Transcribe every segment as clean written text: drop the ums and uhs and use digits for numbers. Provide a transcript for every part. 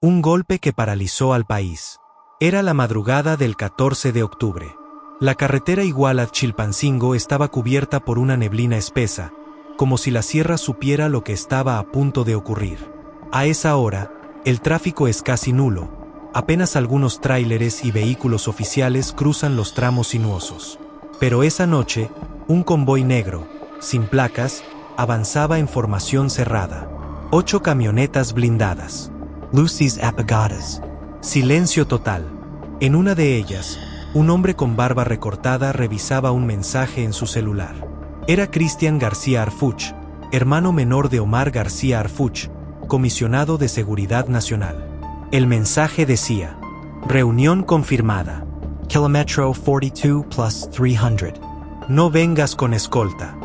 Un golpe que paralizó al país. Era la madrugada del 14 de octubre. La carretera Iguala-Chilpancingo estaba cubierta por una neblina espesa, como si la sierra supiera lo que estaba a punto de ocurrir. A esa hora, el tráfico es casi nulo. Apenas algunos tráileres y vehículos oficiales cruzan los tramos sinuosos. Pero esa noche, un convoy negro, sin placas, avanzaba en formación cerrada. 8 camionetas blindadas. Luces apagadas. Silencio total. En una de ellas, un hombre con barba recortada revisaba un mensaje en su celular. Era Cristian García Harfuch, hermano menor de Omar García Harfuch, comisionado de Seguridad Nacional. El mensaje decía: reunión confirmada. Kilómetro 42 plus 300. No vengas con escolta.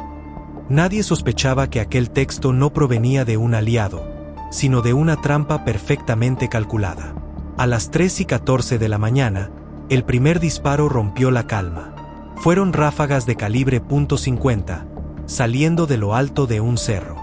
Nadie sospechaba que aquel texto no provenía de un aliado, sino de una trampa perfectamente calculada. A las 3:14 de la mañana, el primer disparo rompió la calma. Fueron ráfagas de calibre .50, saliendo de lo alto de un cerro.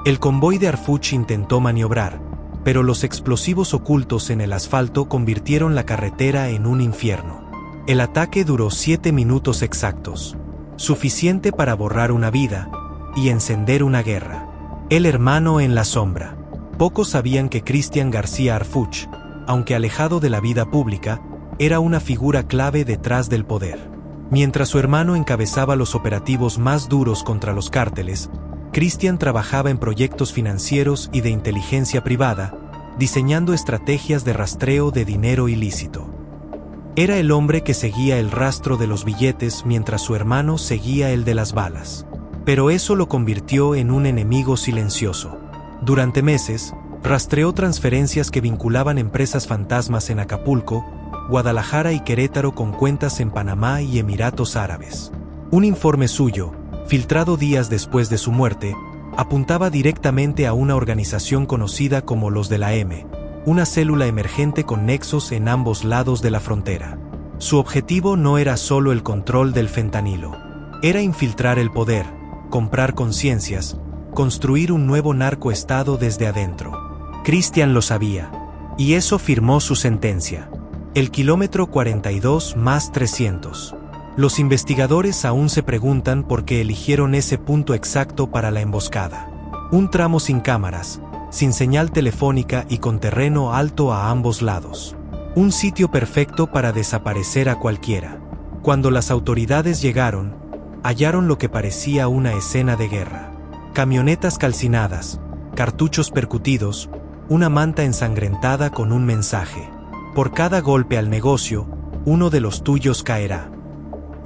El convoy de Harfuch intentó maniobrar, pero los explosivos ocultos en el asfalto convirtieron la carretera en un infierno. El ataque duró 7 minutos exactos, suficiente para borrar una vida y encender una guerra. El hermano en la sombra. Pocos sabían que Cristian García Harfuch, aunque alejado de la vida pública, era una figura clave detrás del poder. Mientras su hermano encabezaba los operativos más duros contra los cárteles, Cristian trabajaba en proyectos financieros y de inteligencia privada, diseñando estrategias de rastreo de dinero ilícito. Era el hombre que seguía el rastro de los billetes mientras su hermano seguía el de las balas. Pero eso lo convirtió en un enemigo silencioso. Durante meses, rastreó transferencias que vinculaban empresas fantasmas en Acapulco, Guadalajara y Querétaro con cuentas en Panamá y Emiratos Árabes. Un informe suyo, filtrado días después de su muerte, apuntaba directamente a una organización conocida como los de la M, una célula emergente con nexos en ambos lados de la frontera. Su objetivo no era solo el control del fentanilo. Era infiltrar el poder, comprar conciencias, construir un nuevo narcoestado desde adentro. Cristian lo sabía, y eso firmó su sentencia. El kilómetro 42 más 300. Los investigadores aún se preguntan por qué eligieron ese punto exacto para la emboscada. Un tramo sin cámaras, sin señal telefónica y con terreno alto a ambos lados. Un sitio perfecto para desaparecer a cualquiera. Cuando las autoridades llegaron, hallaron lo que parecía una escena de guerra. Camionetas calcinadas, cartuchos percutidos, una manta ensangrentada con un mensaje. Por cada golpe al negocio, uno de los tuyos caerá.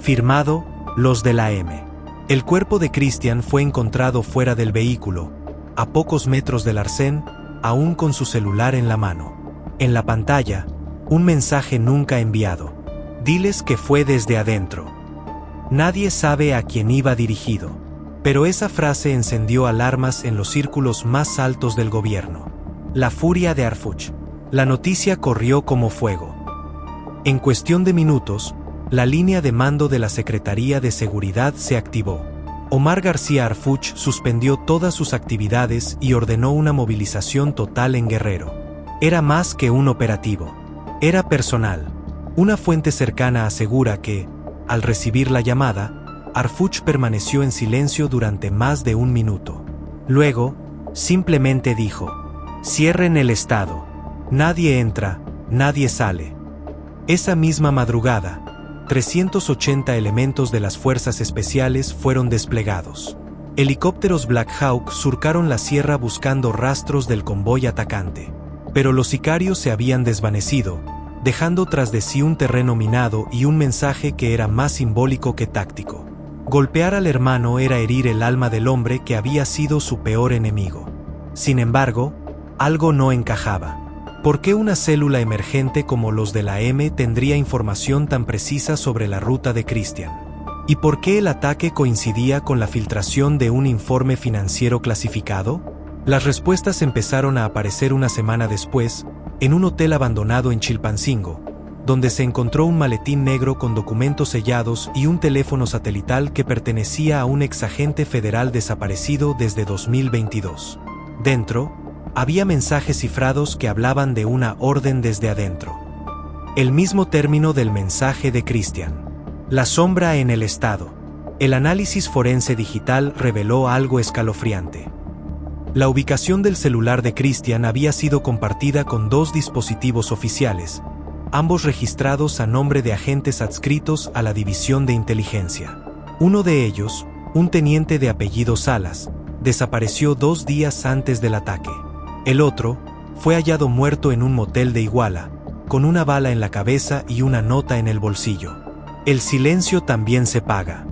Firmado, los de la M. El cuerpo de Cristian fue encontrado fuera del vehículo, a pocos metros del arcén, aún con su celular en la mano. En la pantalla, un mensaje nunca enviado. Diles que fue desde adentro. Nadie sabe a quién iba dirigido. Pero esa frase encendió alarmas en los círculos más altos del gobierno. La furia de Harfuch. La noticia corrió como fuego. En cuestión de minutos, la línea de mando de la Secretaría de Seguridad se activó. Omar García Harfuch suspendió todas sus actividades y ordenó una movilización total en Guerrero. Era más que un operativo. Era personal. Una fuente cercana asegura que, al recibir la llamada, Harfuch permaneció en silencio durante más de 1 minuto. Luego, simplemente dijo: cierren el estado. Nadie entra, nadie sale. Esa misma madrugada, 380 elementos de las fuerzas especiales fueron desplegados. Helicópteros Black Hawk surcaron la sierra buscando rastros del convoy atacante. Pero los sicarios se habían desvanecido, dejando tras de sí un terreno minado y un mensaje que era más simbólico que táctico. Golpear al hermano era herir el alma del hombre que había sido su peor enemigo. Sin embargo, algo no encajaba. ¿Por qué una célula emergente como los de la M tendría información tan precisa sobre la ruta de Cristian? ¿Y por qué el ataque coincidía con la filtración de un informe financiero clasificado? Las respuestas empezaron a aparecer una semana después, en un hotel abandonado en Chilpancingo, donde se encontró un maletín negro con documentos sellados y un teléfono satelital que pertenecía a un exagente federal desaparecido desde 2022. Dentro, Había mensajes cifrados que hablaban de una orden desde adentro. El mismo término del mensaje de Christian. La sombra en el estado. El análisis forense digital reveló algo escalofriante. La ubicación del celular de Christian había sido compartida con 2 dispositivos oficiales, ambos registrados a nombre de agentes adscritos a la División de Inteligencia. Uno de ellos, un teniente de apellido Salas, desapareció 2 días antes del ataque. El otro, fue hallado muerto en un motel de Iguala, con una bala en la cabeza y una nota en el bolsillo. El silencio también se paga.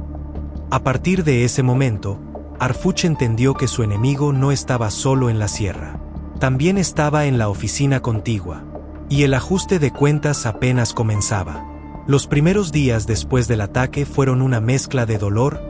A partir de ese momento, Harfuch entendió que su enemigo no estaba solo en la sierra. También estaba en la oficina contigua. Y el ajuste de cuentas apenas comenzaba. Los primeros días después del ataque fueron una mezcla de dolor,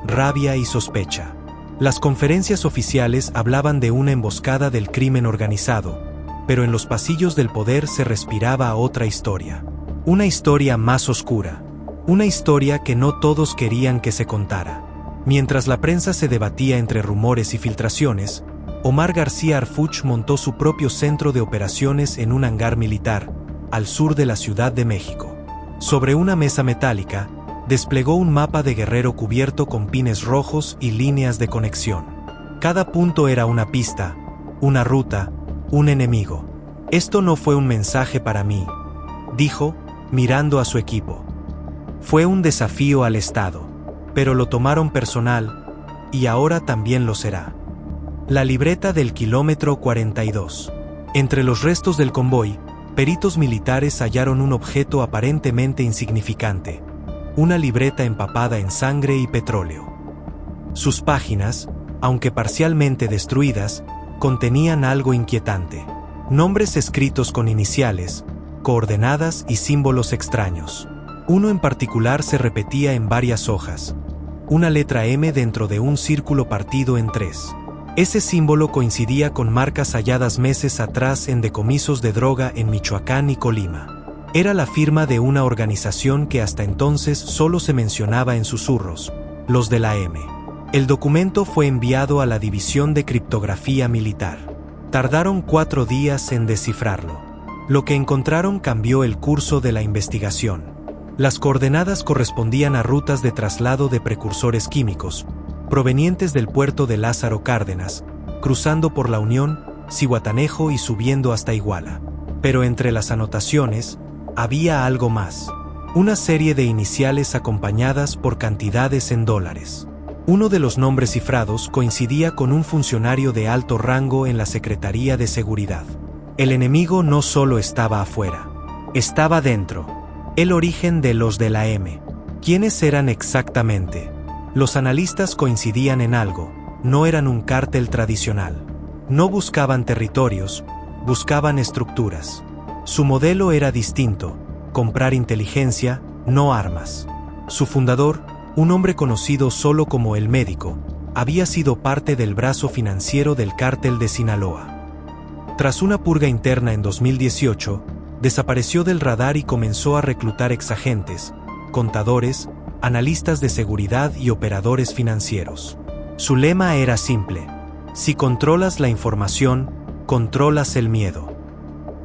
rabia y sospecha. Las conferencias oficiales hablaban de una emboscada del crimen organizado, pero en los pasillos del poder se respiraba otra historia. Una historia más oscura. Una historia que no todos querían que se contara. Mientras la prensa se debatía entre rumores y filtraciones, Omar García Harfuch montó su propio centro de operaciones en un hangar militar, al sur de la Ciudad de México. Sobre una mesa metálica, desplegó un mapa de Guerrero cubierto con pines rojos y líneas de conexión. Cada punto era una pista, una ruta, un enemigo. Esto no fue un mensaje para mí, dijo, mirando a su equipo. Fue un desafío al Estado, pero lo tomaron personal, y ahora también lo será. La libreta del kilómetro 42. Entre los restos del convoy, peritos militares hallaron un objeto aparentemente insignificante, una libreta empapada en sangre y petróleo. Sus páginas, aunque parcialmente destruidas, contenían algo inquietante. Nombres escritos con iniciales, coordenadas y símbolos extraños. Uno en particular se repetía en varias hojas. Una letra M dentro de un círculo partido en 3. Ese símbolo coincidía con marcas halladas meses atrás en decomisos de droga en Michoacán y Colima. Era la firma de una organización que hasta entonces solo se mencionaba en susurros, los de la M. El documento fue enviado a la División de Criptografía Militar. Tardaron 4 días en descifrarlo. Lo que encontraron cambió el curso de la investigación. Las coordenadas correspondían a rutas de traslado de precursores químicos, provenientes del puerto de Lázaro Cárdenas, cruzando por La Unión, Zihuatanejo y subiendo hasta Iguala. Pero entre las anotaciones, había algo más. Una serie de iniciales acompañadas por cantidades en dólares. Uno de los nombres cifrados coincidía con un funcionario de alto rango en la Secretaría de Seguridad. El enemigo no solo estaba afuera, estaba dentro. El origen de los de la M. ¿Quiénes eran exactamente? Los analistas coincidían en algo: no eran un cártel tradicional. No buscaban territorios, buscaban estructuras. Su modelo era distinto: comprar inteligencia, no armas. Su fundador, un hombre conocido solo como el Médico, había sido parte del brazo financiero del cártel de Sinaloa. Tras una purga interna en 2018, desapareció del radar y comenzó a reclutar exagentes, contadores, analistas de seguridad y operadores financieros. Su lema era simple: si controlas la información, controlas el miedo.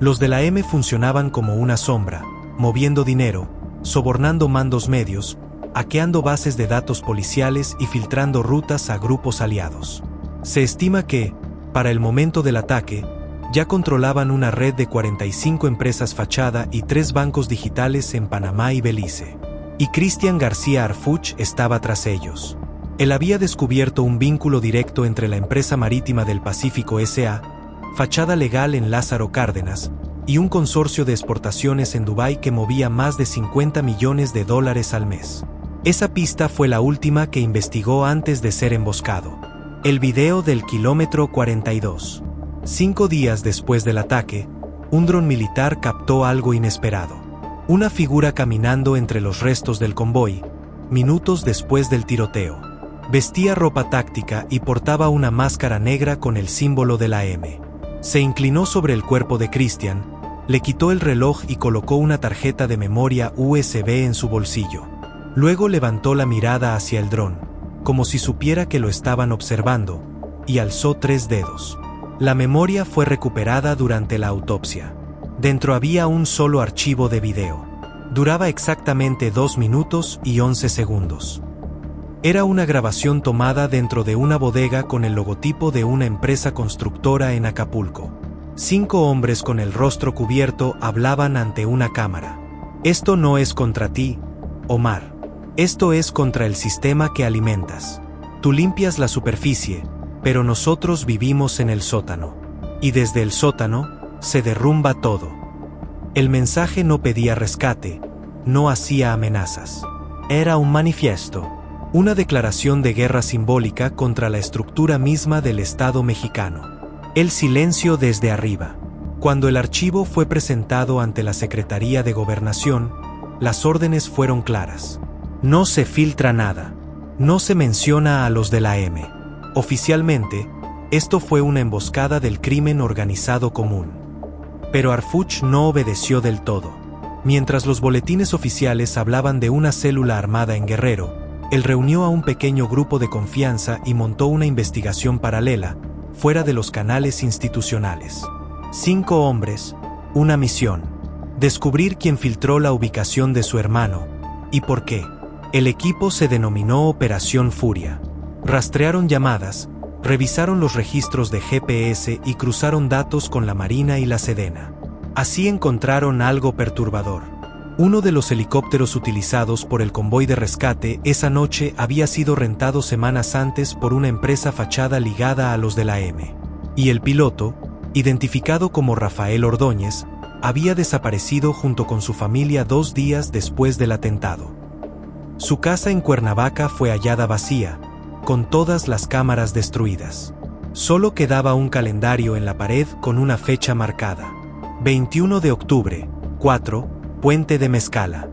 Los de la M funcionaban como una sombra, moviendo dinero, sobornando mandos medios, hackeando bases de datos policiales y filtrando rutas a grupos aliados. Se estima que, para el momento del ataque, ya controlaban una red de 45 empresas fachada y 3 bancos digitales en Panamá y Belice. Y Christian García Harfuch estaba tras ellos. Él había descubierto un vínculo directo entre la empresa marítima del Pacífico S.A., fachada legal en Lázaro Cárdenas, y un consorcio de exportaciones en Dubái que movía más de $50 millones al mes. Esa pista fue la última que investigó antes de ser emboscado. El video del kilómetro 42. 5 días después del ataque, un dron militar captó algo inesperado. Una figura caminando entre los restos del convoy, minutos después del tiroteo. Vestía ropa táctica y portaba una máscara negra con el símbolo de la M. Se inclinó sobre el cuerpo de Christian, le quitó el reloj y colocó una tarjeta de memoria USB en su bolsillo. Luego levantó la mirada hacia el dron, como si supiera que lo estaban observando, y alzó 3 dedos. La memoria fue recuperada durante la autopsia. Dentro había un solo archivo de video. Duraba exactamente 2 minutos y 11 segundos. Era una grabación tomada dentro de una bodega con el logotipo de una empresa constructora en Acapulco. 5 hombres con el rostro cubierto hablaban ante una cámara. Esto no es contra ti, Omar. Esto es contra el sistema que alimentas. Tú limpias la superficie, pero nosotros vivimos en el sótano. Y desde el sótano, se derrumba todo. El mensaje no pedía rescate, no hacía amenazas. Era un manifiesto, una declaración de guerra simbólica contra la estructura misma del Estado mexicano. El silencio desde arriba. Cuando el archivo fue presentado ante la Secretaría de Gobernación, las órdenes fueron claras. No se filtra nada. No se menciona a los de la M. Oficialmente, esto fue una emboscada del crimen organizado común. Pero Harfuch no obedeció del todo. Mientras los boletines oficiales hablaban de una célula armada en Guerrero, él reunió a un pequeño grupo de confianza y montó una investigación paralela, fuera de los canales institucionales. 5 hombres, una misión: descubrir quién filtró la ubicación de su hermano, y por qué. El equipo se denominó Operación Furia. Rastrearon llamadas, revisaron los registros de GPS y cruzaron datos con la Marina y la Sedena. Así encontraron algo perturbador. Uno de los helicópteros utilizados por el convoy de rescate esa noche había sido rentado semanas antes por una empresa fachada ligada a los de la M. Y el piloto, identificado como Rafael Ordóñez, había desaparecido junto con su familia 2 días después del atentado. Su casa en Cuernavaca fue hallada vacía, con todas las cámaras destruidas. Solo quedaba un calendario en la pared con una fecha marcada. 21 de octubre, 4, Puente de Mezcala.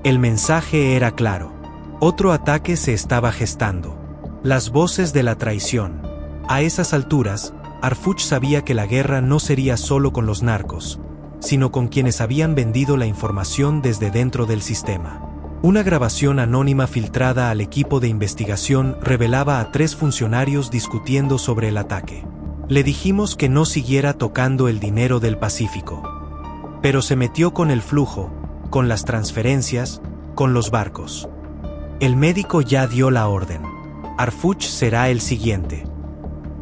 El mensaje era claro. Otro ataque se estaba gestando. Las voces de la traición. A esas alturas, Harfuch sabía que la guerra no sería solo con los narcos, sino con quienes habían vendido la información desde dentro del sistema. Una grabación anónima filtrada al equipo de investigación revelaba a 3 funcionarios discutiendo sobre el ataque. Le dijimos que no siguiera tocando el dinero del Pacífico. Pero se metió con el flujo, con las transferencias, con los barcos. El médico ya dio la orden. Harfuch será el siguiente.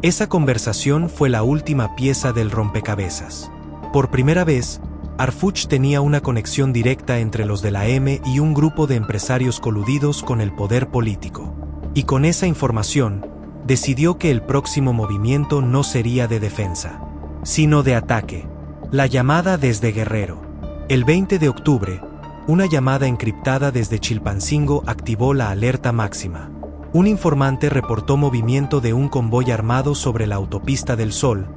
Esa conversación fue la última pieza del rompecabezas. Por primera vez, Harfuch tenía una conexión directa entre los de la M y un grupo de empresarios coludidos con el poder político. Y con esa información, decidió que el próximo movimiento no sería de defensa, sino de ataque. La llamada desde Guerrero. El 20 de octubre, una llamada encriptada desde Chilpancingo activó la alerta máxima. Un informante reportó movimiento de un convoy armado sobre la autopista del Sol,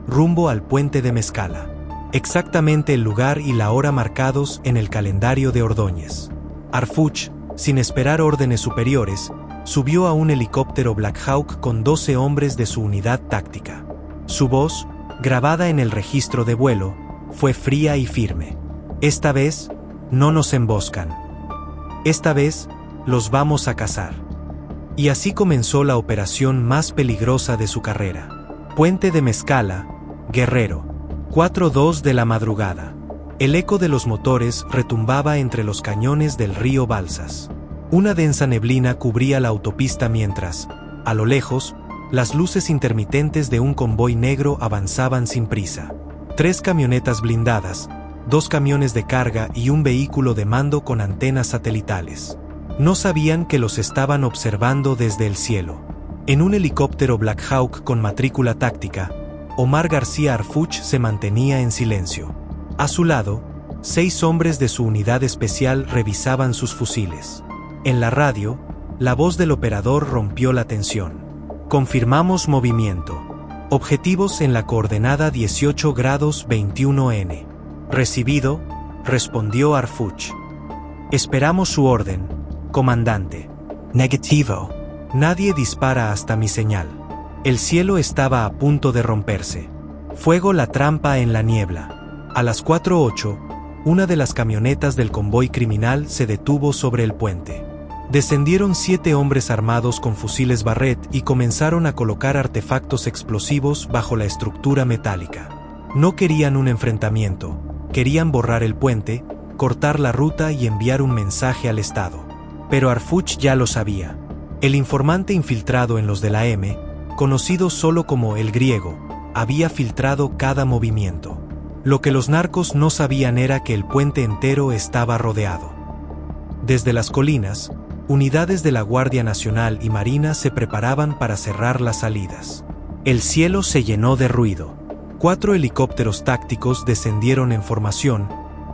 rumbo al puente de Mezcala. Exactamente el lugar y la hora marcados en el calendario de Ordóñez. Harfuch, sin esperar órdenes superiores, subió a un helicóptero Black Hawk con 12 hombres de su unidad táctica. Su voz, grabada en el registro de vuelo, fue fría y firme. Esta vez, no nos emboscan. Esta vez, los vamos a cazar. Y así comenzó la operación más peligrosa de su carrera. Puente de Mezcala, Guerrero. 4:02 de la madrugada. El eco de los motores retumbaba entre los cañones del río Balsas. Una densa neblina cubría la autopista mientras, a lo lejos, las luces intermitentes de un convoy negro avanzaban sin prisa. 3 camionetas blindadas, 2 camiones de carga y un vehículo de mando con antenas satelitales. No sabían que los estaban observando desde el cielo. En un helicóptero Black Hawk con matrícula táctica, Omar García Harfuch se mantenía en silencio. A su lado, 6 hombres de su unidad especial revisaban sus fusiles. En la radio, la voz del operador rompió la tensión. Confirmamos movimiento. Objetivos en la coordenada 18 grados 21 N. Recibido, respondió Harfuch. Esperamos su orden, comandante. Negativo. Nadie dispara hasta mi señal. El cielo estaba a punto de romperse. Fuego la trampa en la niebla. A las 4:08, una de las camionetas del convoy criminal se detuvo sobre el puente. Descendieron 7 hombres armados con fusiles Barrett y comenzaron a colocar artefactos explosivos bajo la estructura metálica. No querían un enfrentamiento, querían borrar el puente, cortar la ruta y enviar un mensaje al Estado. Pero Harfuch ya lo sabía. El informante infiltrado en los de la M, conocido solo como el Griego, había filtrado cada movimiento. Lo que los narcos no sabían era que el puente entero estaba rodeado. Desde las colinas, unidades de la Guardia Nacional y Marina se preparaban para cerrar las salidas. El cielo se llenó de ruido. 4 helicópteros tácticos descendieron en formación,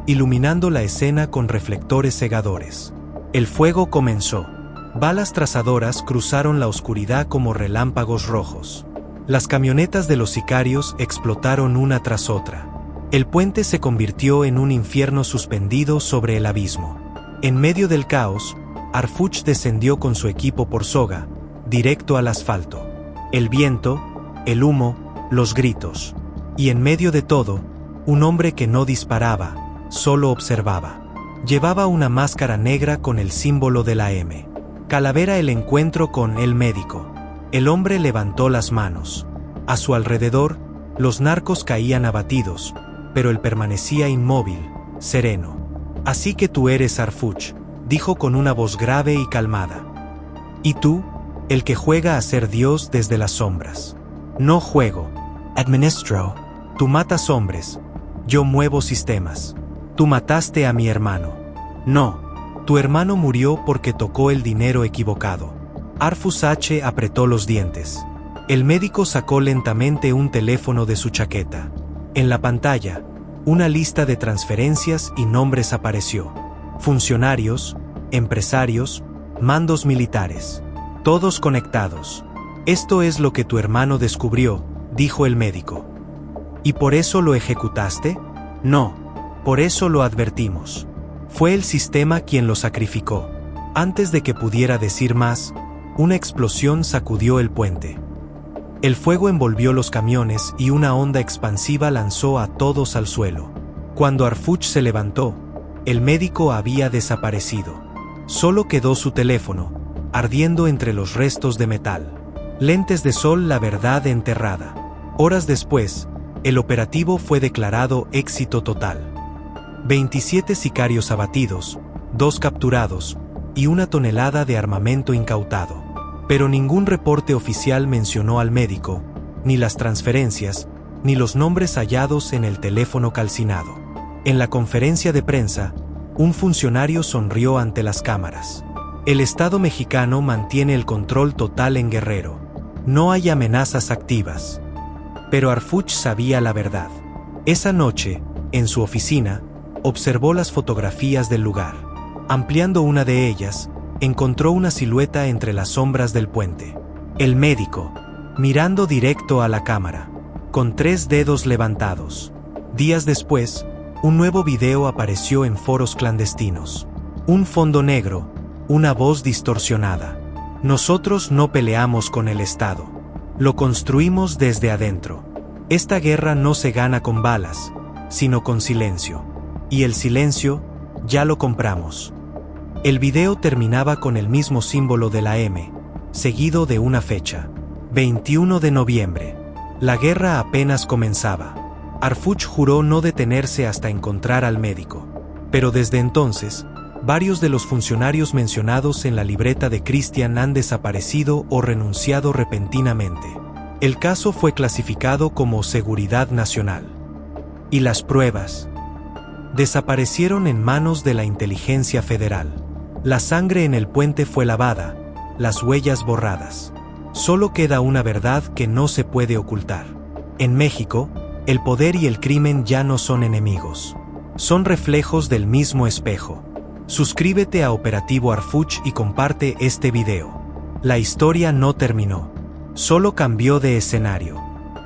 iluminando la escena con reflectores cegadores. El fuego comenzó. Balas trazadoras cruzaron la oscuridad como relámpagos rojos. Las camionetas de los sicarios explotaron una tras otra. El puente se convirtió en un infierno suspendido sobre el abismo. En medio del caos, Harfuch descendió con su equipo por soga, directo al asfalto. El viento, el humo, los gritos. Y en medio de todo, un hombre que no disparaba, solo observaba. Llevaba una máscara negra con el símbolo de la M. Calavera el encuentro con el médico. El hombre levantó las manos. A su alrededor, los narcos caían abatidos, pero él permanecía inmóvil, sereno. Así que tú eres Harfuch, dijo con una voz grave y calmada. Y tú, el que juega a ser Dios desde las sombras. No juego. Administro. Tú matas hombres. Yo muevo sistemas. Tú mataste a mi hermano. No. Tu hermano murió porque tocó el dinero equivocado. Harfuch apretó los dientes. El médico sacó lentamente un teléfono de su chaqueta. En la pantalla, una lista de transferencias y nombres apareció. Funcionarios, empresarios, mandos militares. Todos conectados. Esto es lo que tu hermano descubrió, dijo el médico. ¿Y por eso lo ejecutaste? No. Por eso lo advertimos. Fue el sistema quien lo sacrificó. Antes de que pudiera decir más, una explosión sacudió el puente. El fuego envolvió los camiones y una onda expansiva lanzó a todos al suelo. Cuando Harfuch se levantó, el médico había desaparecido. Solo quedó su teléfono, ardiendo entre los restos de metal. Lentes de sol, la verdad enterrada. Horas después, el operativo fue declarado éxito total. 27 sicarios abatidos, 2 capturados, y 1 tonelada de armamento incautado. Pero ningún reporte oficial mencionó al médico, ni las transferencias, ni los nombres hallados en el teléfono calcinado. En la conferencia de prensa, un funcionario sonrió ante las cámaras. El Estado mexicano mantiene el control total en Guerrero. No hay amenazas activas. Pero Harfuch sabía la verdad. Esa noche, en su oficina, observó las fotografías del lugar. Ampliando una de ellas, encontró una silueta entre las sombras del puente. El médico, mirando directo a la cámara, con 3 dedos levantados. Días después, un nuevo video apareció en foros clandestinos. Un fondo negro, una voz distorsionada. Nosotros no peleamos con el Estado. Lo construimos desde adentro. Esta guerra no se gana con balas, sino con silencio. Y el silencio, ya lo compramos. El video terminaba con el mismo símbolo de la M, seguido de una fecha. 21 de noviembre. La guerra apenas comenzaba. Harfuch juró no detenerse hasta encontrar al médico. Pero desde entonces, varios de los funcionarios mencionados en la libreta de Christian han desaparecido o renunciado repentinamente. El caso fue clasificado como seguridad nacional. Y las pruebas desaparecieron en manos de la inteligencia federal. La sangre en el puente fue lavada, las huellas borradas. Solo queda una verdad que no se puede ocultar. En México, el poder y el crimen ya no son enemigos. Son reflejos del mismo espejo. Suscríbete a Operativo Harfuch y comparte este video. La historia no terminó. Solo cambió de escenario.